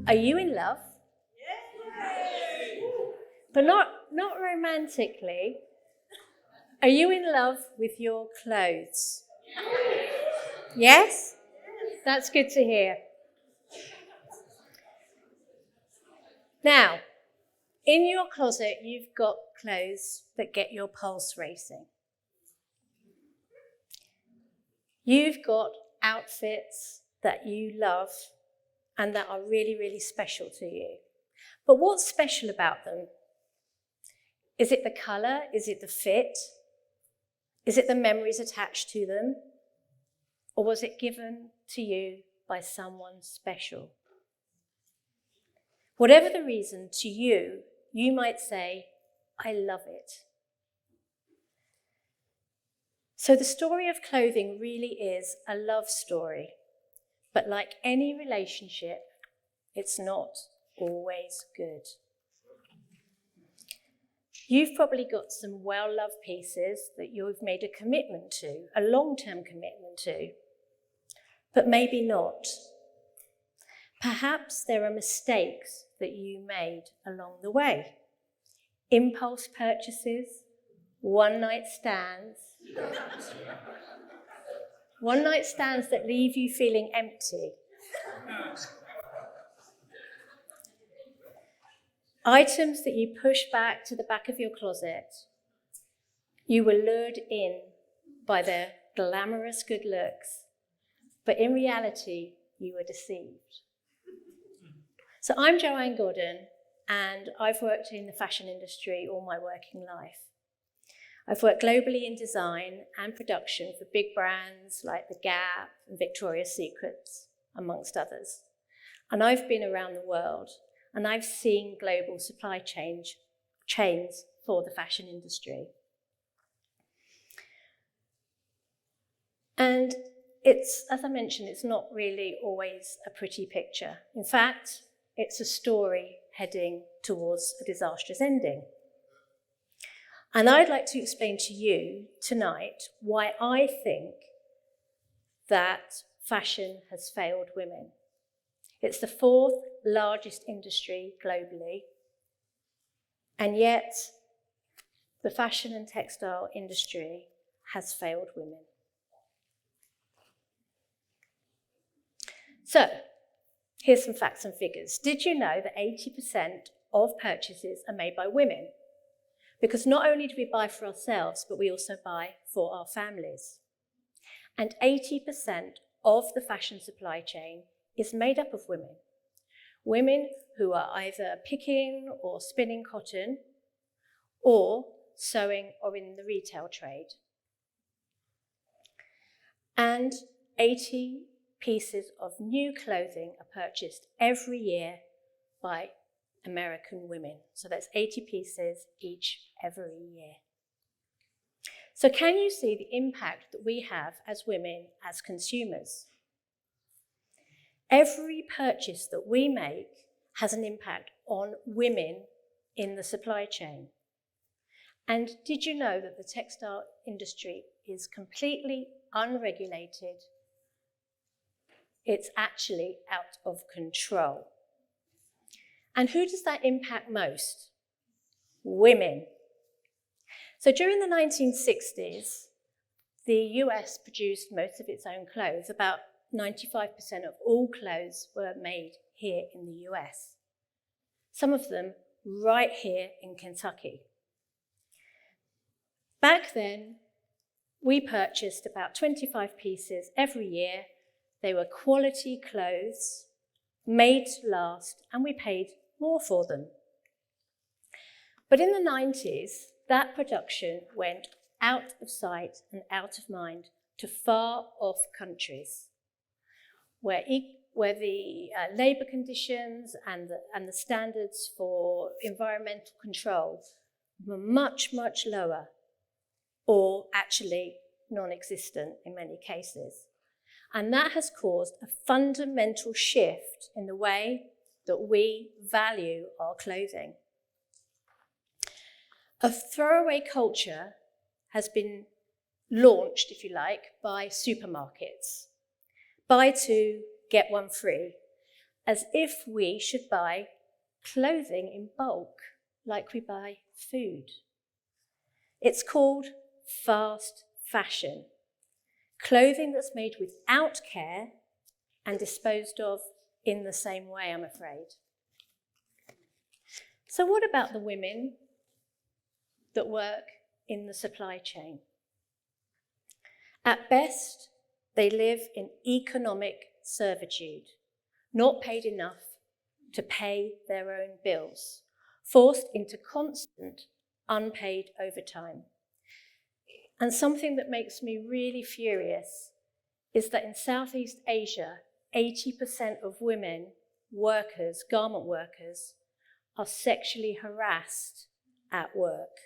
Are you in love? But not romantically. Are you in love with your clothes? Yes? That's good to hear. Now, in your closet, you've got clothes that get your pulse racing. You've got outfits that you love and that are really, really special to you. But what's special about them? Is it the colour? Is it the fit? Is it the memories attached to them? Or was it given to you by someone special? Whatever the reason, to you, you might say, I love it. So the story of clothing really is a love story. But like any relationship, it's not always good. You've probably got some well-loved pieces that you've made a commitment to, a long-term commitment to, but maybe not. Perhaps there are mistakes that you made along the way. Impulse purchases, one-night stands. One-night stands that leave you feeling empty. Items that you push back to the back of your closet. You were lured in by their glamorous good looks, but in reality, you were deceived. So I'm Jo-Anne Godden, and I've worked in the fashion industry all my working life. I've worked globally in design and production for big brands like The Gap and Victoria's Secrets, amongst others. And I've been around the world, and I've seen global supply chains for the fashion industry. And it's, as I mentioned, it's not really always a pretty picture. In fact, it's a story heading towards a disastrous ending. And I'd like to explain to you tonight why I think that fashion has failed women. It's the fourth largest industry globally, and yet the fashion and textile industry has failed women. So, here's some facts and figures. Did you know that 80% of purchases are made by women? Because not only do we buy for ourselves, but we also buy for our families. And 80% of the fashion supply chain is made up of women. Women who are either picking or spinning cotton, or sewing or in the retail trade. And 80 pieces of new clothing are purchased every year by American women. So that's 80 pieces each every year. So can you see the impact that we have as women, as consumers? Every purchase that we make has an impact on women in the supply chain. And did you know that the textile industry is completely unregulated? It's actually out of control. And who does that impact most? Women. So during the 1960s, the US produced most of its own clothes. About 95% of all clothes were made here in the US. Some of them right here in Kentucky. Back then, we purchased about 25 pieces every year. They were quality clothes, made to last, and we paid more for them. But in the 90s, that production went out of sight and out of mind to far off countries where the labour conditions and the standards for environmental control were much, much lower, or actually non-existent in many cases. And that has caused a fundamental shift in the way that we value our clothing. A throwaway culture has been launched, if you like, by supermarkets. Buy two, get one free. as if we should buy clothing in bulk, like we buy food. It's called fast fashion, clothing that's made without care and disposed of in the same way, I'm afraid. So what about the women that work in the supply chain? At best, they live in economic servitude, not paid enough to pay their own bills, forced into constant unpaid overtime. And something that makes me really furious is that in Southeast Asia, 80% of women workers, garment workers, are sexually harassed at work.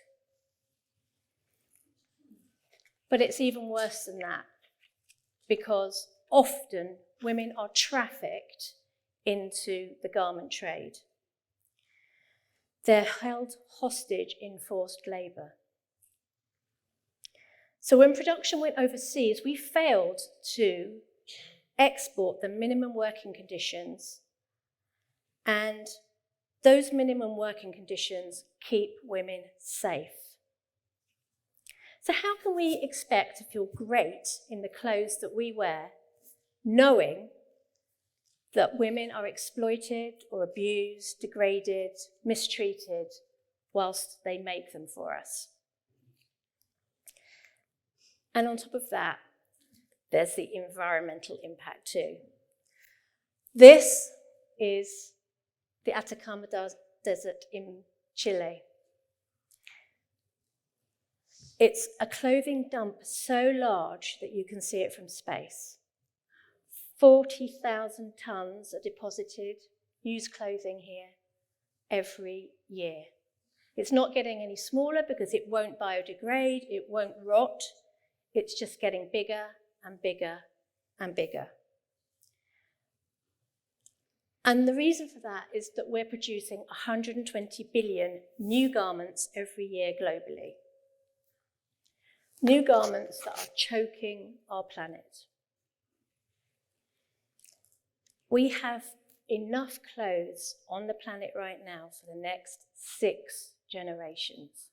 But it's even worse than that, because often women are trafficked into the garment trade. They're held hostage in forced labour. So when production went overseas, we failed to export the minimum working conditions, and those minimum working conditions keep women safe. So how can we expect to feel great in the clothes that we wear, knowing that women are exploited or abused, degraded, mistreated, whilst they make them for us? And on top of that, there's the environmental impact too. This is the Atacama Desert in Chile. It's a clothing dump so large that you can see it from space. 40,000 tons are deposited, used clothing here, every year. It's not getting any smaller because it won't biodegrade, it won't rot. It's just getting bigger and bigger and bigger. And the reason for that is that we're producing 120 billion new garments every year globally. New garments that are choking our planet. We have enough clothes on the planet right now for the next 6 generations.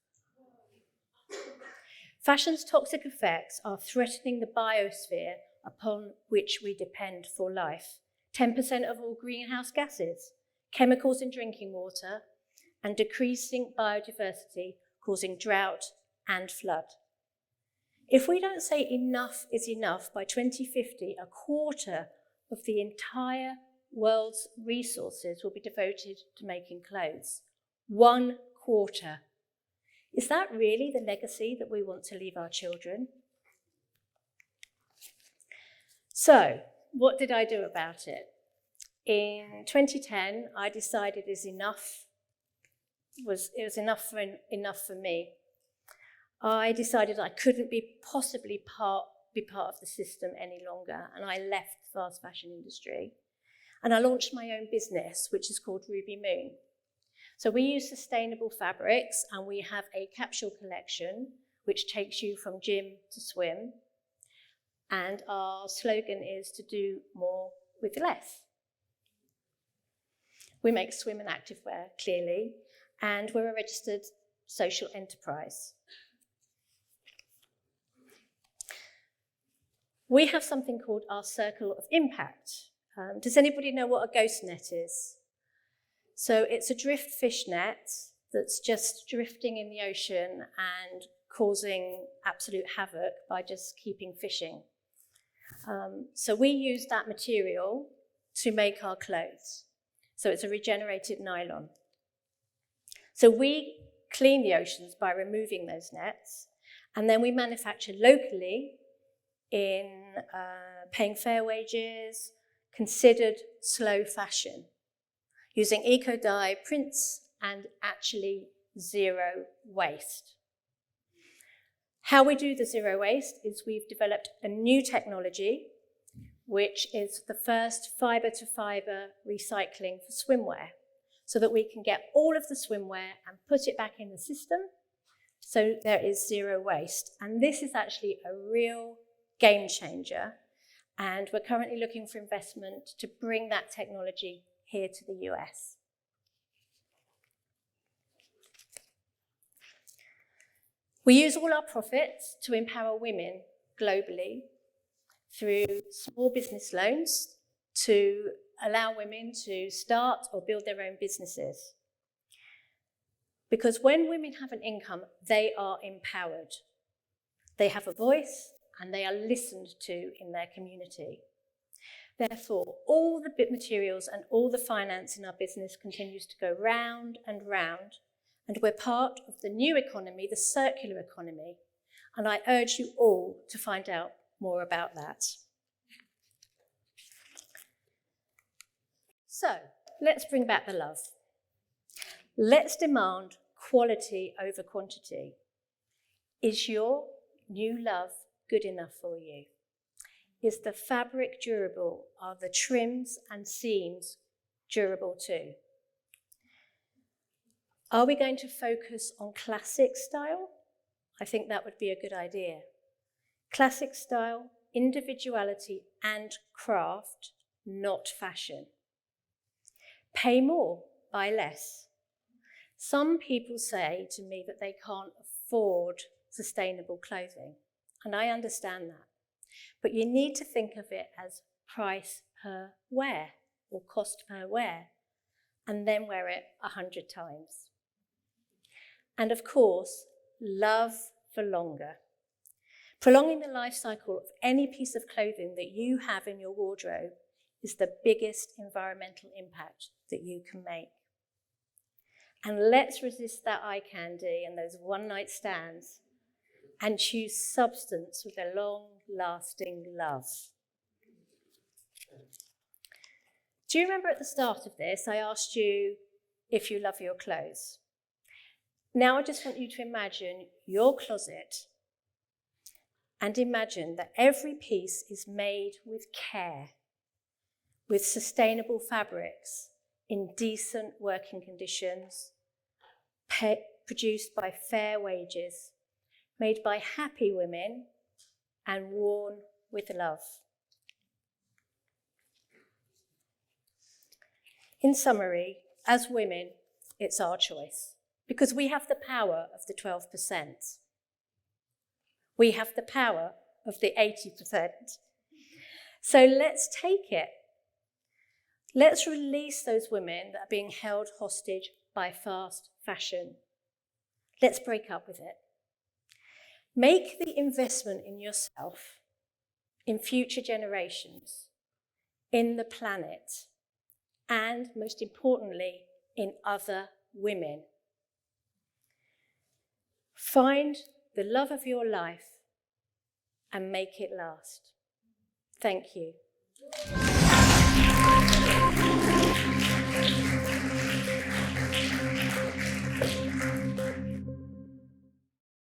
Fashion's toxic effects are threatening the biosphere upon which we depend for life. 10% of all greenhouse gases, chemicals in drinking water, and decreasing biodiversity causing drought and flood. If we don't say enough is enough by 2050, a quarter of the entire world's resources will be devoted to making clothes. 1/4. Is that really the legacy that we want to leave our children? So, what did I do about it? In 2010, I decided it was enough for me. I decided I couldn't possibly be part of the system any longer, and I left the fast fashion industry. And I launched my own business, which is called RubyMoon. So we use sustainable fabrics, and we have a capsule collection, which takes you from gym to swim. And our slogan is to do more with less. We make swim and activewear, clearly, and we're a registered social enterprise. We have something called our Circle of Impact. Does anybody know what a ghost net is? So it's a drift fish net that's just drifting in the ocean and causing absolute havoc by just keeping fishing. So we use that material to make our clothes. So it's a regenerated nylon. So we clean the oceans by removing those nets, and then we manufacture locally in paying fair wages, considered slow fashion, using eco-dye prints and actually zero waste. How we do the zero waste is we've developed a new technology, which is the first fibre-to-fibre recycling for swimwear, so that we can get all of the swimwear and put it back in the system, so there is zero waste. And this is actually a real game changer, and we're currently looking for investment to bring that technology here to the US. We use all our profits to empower women globally through small business loans to allow women to start or build their own businesses. Because when women have an income, they are empowered. They have a voice and they are listened to in their community. Therefore, all the bit materials and all the finance in our business continues to go round and round, and we're part of the new economy, the circular economy, and I urge you all to find out more about that. So, let's bring back the love. Let's demand quality over quantity. Is your new love good enough for you? Is the fabric durable? Are the trims and seams durable too? Are we going to focus on classic style? I think that would be a good idea. Classic style, individuality and craft, not fashion. Pay more, buy less. Some people say to me that they can't afford sustainable clothing, and I understand that. But you need to think of it as price per wear or cost per wear, and then wear it 100 times. And of course, love for longer. Prolonging the life cycle of any piece of clothing that you have in your wardrobe is the biggest environmental impact that you can make. And let's resist that eye candy and those one-night stands and choose substance with a long-lasting love. Do you remember at the start of this, I asked you if you love your clothes? Now I just want you to imagine your closet and imagine that every piece is made with care, with sustainable fabrics, in decent working conditions, produced by fair wages, made by happy women, and worn with love. In summary, as women, it's our choice, because we have the power of the 12%. We have the power of the 80%. So let's take it. Let's release those women that are being held hostage by fast fashion. Let's break up with it. Make the investment in yourself, in future generations, in the planet, and most importantly, in other women. Find the love of your life and make it last. Thank you.